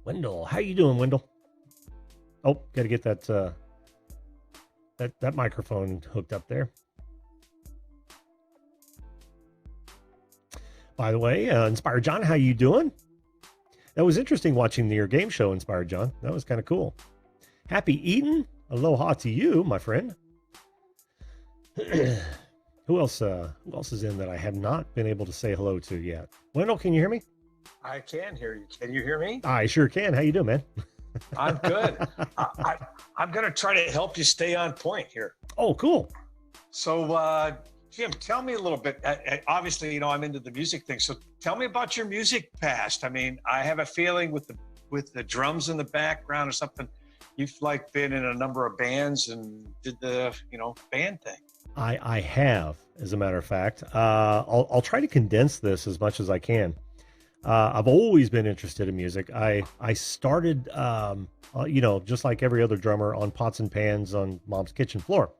Wendell, how you doing, Wendell? Oh, got to get that microphone hooked up there. By the way, Inspired John, how you doing? That was interesting watching your game show, Inspired John. That was kind of cool. Happy eating. Aloha to you, my friend. Who else is in that I have not been able to say hello to yet? Wendell, can you hear me? I can hear you. Can you hear me? I sure can. How you doing, man? I'm good. I'm going to try to help you stay on point here. Oh, cool. So, Jim, tell me a little bit. Obviously, you know, I'm into the music thing. So tell me about your music past. I mean, I have a feeling with the drums in the background or something, you've like been in a number of bands and did the, you know, band thing. I have, as a matter of fact. I'll try to condense this as much as I can. I've always been interested in music. I started, you know, just like every other drummer, on pots and pans on mom's kitchen floor.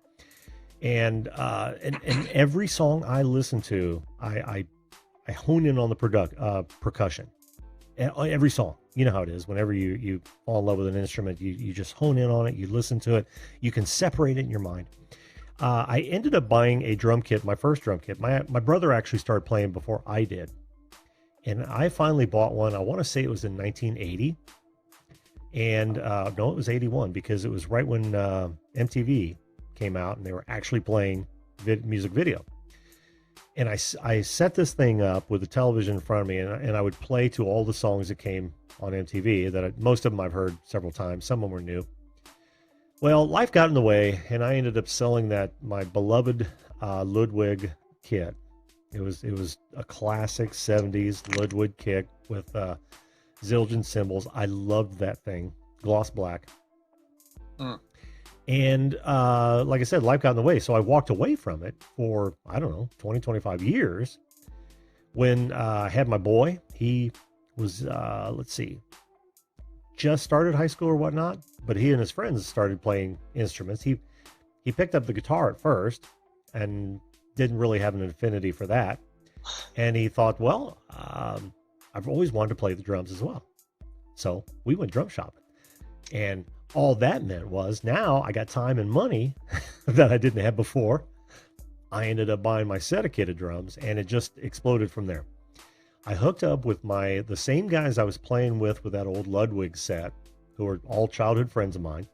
And every song I listen to, I hone in on the percussion. Every song, you know how it is. Whenever you fall in love with an instrument, you just hone in on it. You listen to it. You can separate it in your mind. I ended up buying a drum kit, my first drum kit. My brother actually started playing before I did. And I finally bought one. I want to say it was in 1980. And no, it was 81, because it was right when MTV came out and they were actually playing music video. And I set this thing up with the television in front of me, and I would play to all the songs that came on MTV that most of them I've heard several times. Some of them were new. Well, life got in the way, and I ended up selling my beloved Ludwig kit. It was a classic 70s Ludwig kit with Zildjian cymbals. I loved that thing, gloss black. And like I said, life got in the way. So I walked away from it for, I don't know, 20, 25 years. When I had my boy, he was, let's see, just started high school or whatnot, but he and his friends started playing instruments. He picked up the guitar at first and didn't really have an affinity for that. And he thought, well, I've always wanted to play the drums as well. So we went drum shopping. And all that meant was, now I got time and money that I didn't have before. I ended up buying my set of kitted drums, and it just exploded from there. I hooked up with the same guys I was playing with that old Ludwig set, who are all childhood friends of mine.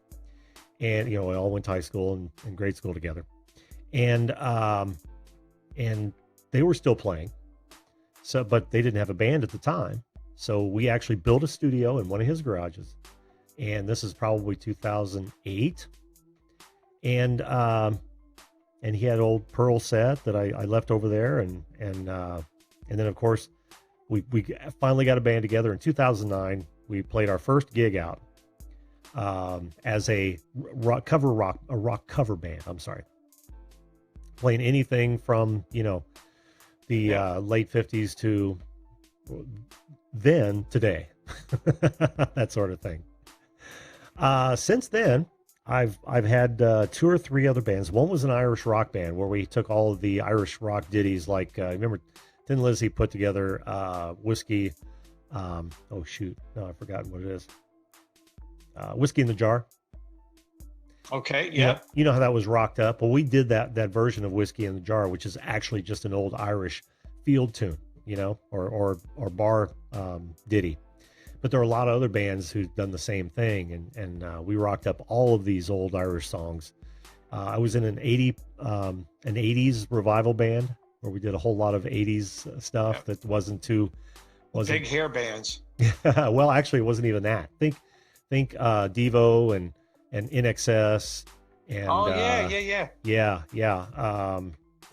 And, you know, we all went to high school and grade school together. And they were still playing. So, but they didn't have a band at the time. So we actually built a studio in one of his garages. And this is probably 2008. And he had an old Pearl set that I left over there. And then, of course, we finally got a band together in 2009. We played our first gig out as a rock cover band. I'm sorry. Playing anything from, you know, the late 50s to then today. That sort of thing. Since then, I've had 2 or 3 other bands. One was an Irish rock band where we took all of the Irish rock ditties, like remember Thin Lizzy put together Whiskey. Oh shoot, no, I've forgotten what it is. Whiskey in the Jar. Okay, yeah. You know how that was rocked up? Well, we did that version of Whiskey in the Jar, which is actually just an old Irish field tune, you know, or bar ditty. But there are a lot of other bands who've done the same thing, and we rocked up all of these old Irish songs. I was in an 80s revival band where we did a whole lot of 80s stuff that wasn't big hair bands. Well, actually, it wasn't even that. Think Devo and NXS and yeah.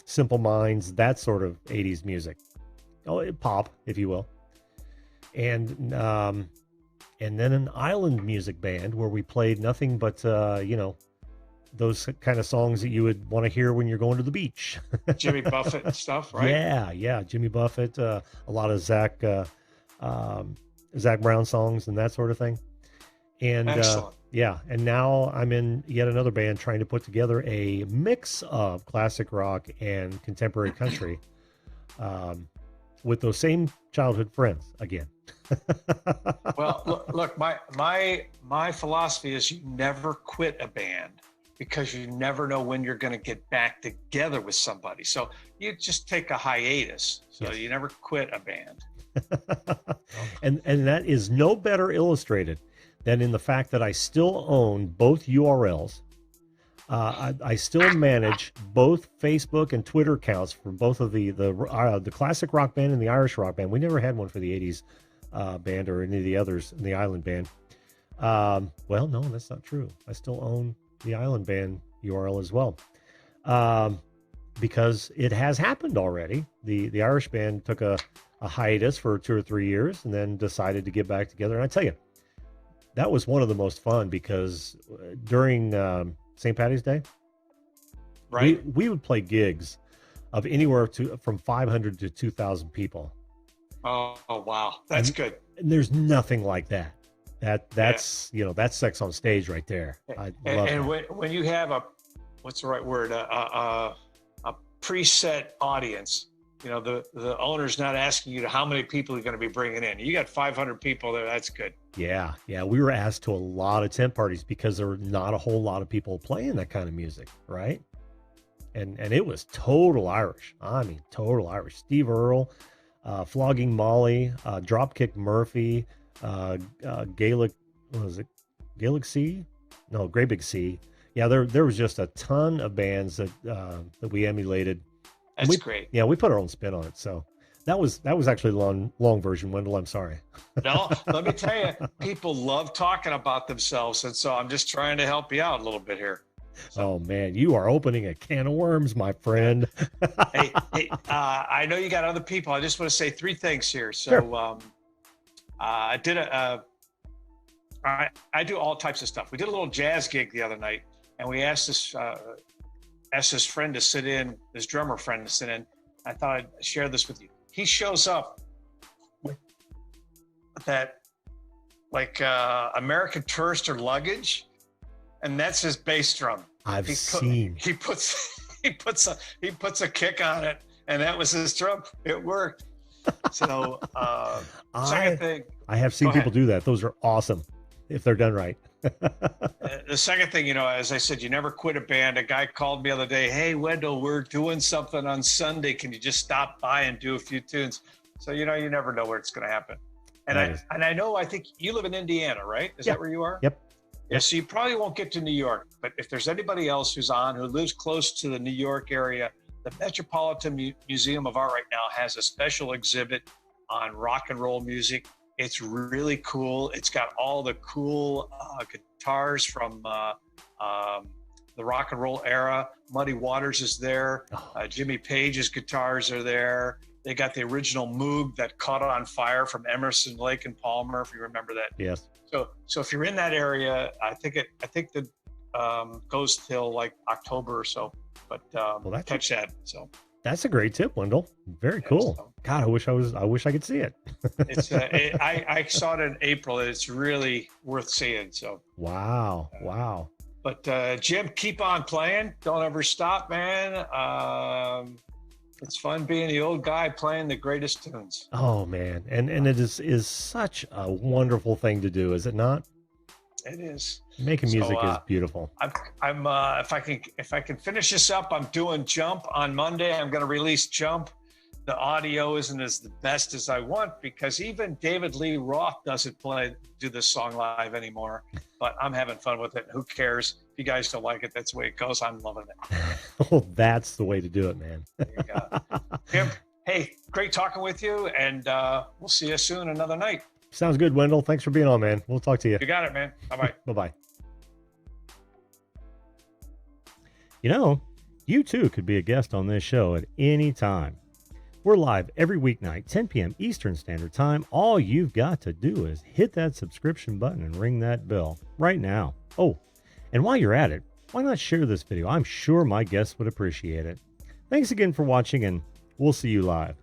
Simple Minds, that sort of 80s music. Pop, if you will. And then an island music band where we played nothing but you know, those kind of songs that you would want to hear when you're going to the beach. Jimmy Buffett and stuff, right? Yeah, Jimmy Buffett, a lot of Zach Brown songs and that sort of thing. And excellent. Yeah, and now I'm in yet another band trying to put together a mix of classic rock and contemporary country. with those same childhood friends again. Well, look, my philosophy is you never quit a band because you never know when you're going to get back together with somebody. So you just take a hiatus. So Yes. you never quit a band. And that is no better illustrated than in the fact that I still own both URLs. I still manage both Facebook and Twitter accounts for both of the classic rock band and the Irish rock band. We never had one for the 80s band or any of the others in the island band. Well, no, that's not true. I still own the island band URL as well. Because it has happened already. The Irish band took a hiatus for 2 or 3 years and then decided to get back together. And I tell you, that was one of the most fun because during St. Patty's Day, Right. we would play gigs of anywhere from 500 to 2,000 people. Oh wow. That's good. And there's nothing like that. That's that's sex on stage right there. I love And that. when you have what's the right word? A preset audience. The owner's not asking you to how many people you're going to be bringing in. You got 500 people there. That's good. Yeah. We were asked to a lot of tent parties because there were not a whole lot of people playing that kind of music, right? And it was total Irish. I mean, total Irish. Steve Earle, Flogging Molly, Dropkick Murphy, Gaelic, what was it? Gaelic Sea? No, Great Big Sea. Yeah, there was just a ton of bands that we emulated. That's great. Yeah, we put our own spin on it. So that was actually the long version, Wendell. I'm sorry. No, let me tell you, people love talking about themselves. And so I'm just trying to help you out a little bit here. Oh man, you are opening a can of worms, my friend. Hey, I know you got other people. I just want to say 3 things here. So Sure. I did I do all types of stuff. We did a little jazz gig the other night, and we asked this friend to sit in, this drummer friend to sit in. I thought I'd share this with you. He shows up with that American Tourister luggage, and that's his bass drum. I've seen. He puts a kick on it, and that was his drum. It worked. So second thing, I have seen people do that. Those are awesome if they're done right. The second thing, as I said, you never quit a band. A guy called me the other day. Hey, Wendell, we're doing something on Sunday. Can you just stop by and do a few tunes? So you never know where it's going to happen. And Nice. I think you live in Indiana, right? Is that where you are? Yep. Yeah. So you probably won't get to New York, but if there's anybody else who lives close to the New York area, the Metropolitan Museum of Art right now has a special exhibit on rock and roll music. It's really cool. It's got all the cool guitars from the rock and roll era. Muddy Waters is there. Jimmy Page's guitars are there. They got the original Moog that caught on fire from Emerson, Lake and Palmer, if you remember that. Yes. So if you're in that area, I think that goes till like October or so. But catch that. So that's a great tip, Wendell. Very cool. So, God, I wish I could see it. it's I saw it in April. And it's really worth seeing. So Wow. But Jim, keep on playing. Don't ever stop, man. It's fun being the old guy playing the greatest tunes. Oh man, and it is such a wonderful thing to do, is it not? It is. Making music is beautiful. I'm if I can finish this up, I'm doing Jump on Monday. I'm going to release Jump. The audio isn't as the best as I want because even David Lee Roth doesn't do this song live anymore. But I'm having fun with it. Who cares? If you guys don't like it, that's the way it goes. I'm loving it. Oh, that's the way to do it, man. There you go. Jim, hey, great talking with you, and we'll see you soon another night. Sounds good, Wendell. Thanks for being on, man. We'll talk to you. You got it, man. Bye-bye. Bye-bye. You too could be a guest on this show at any time. We're live every weeknight, 10 p.m. Eastern Standard Time. All you've got to do is hit that subscription button and ring that bell right now. Oh, and while you're at it, why not share this video? I'm sure my guests would appreciate it. Thanks again for watching, and we'll see you live.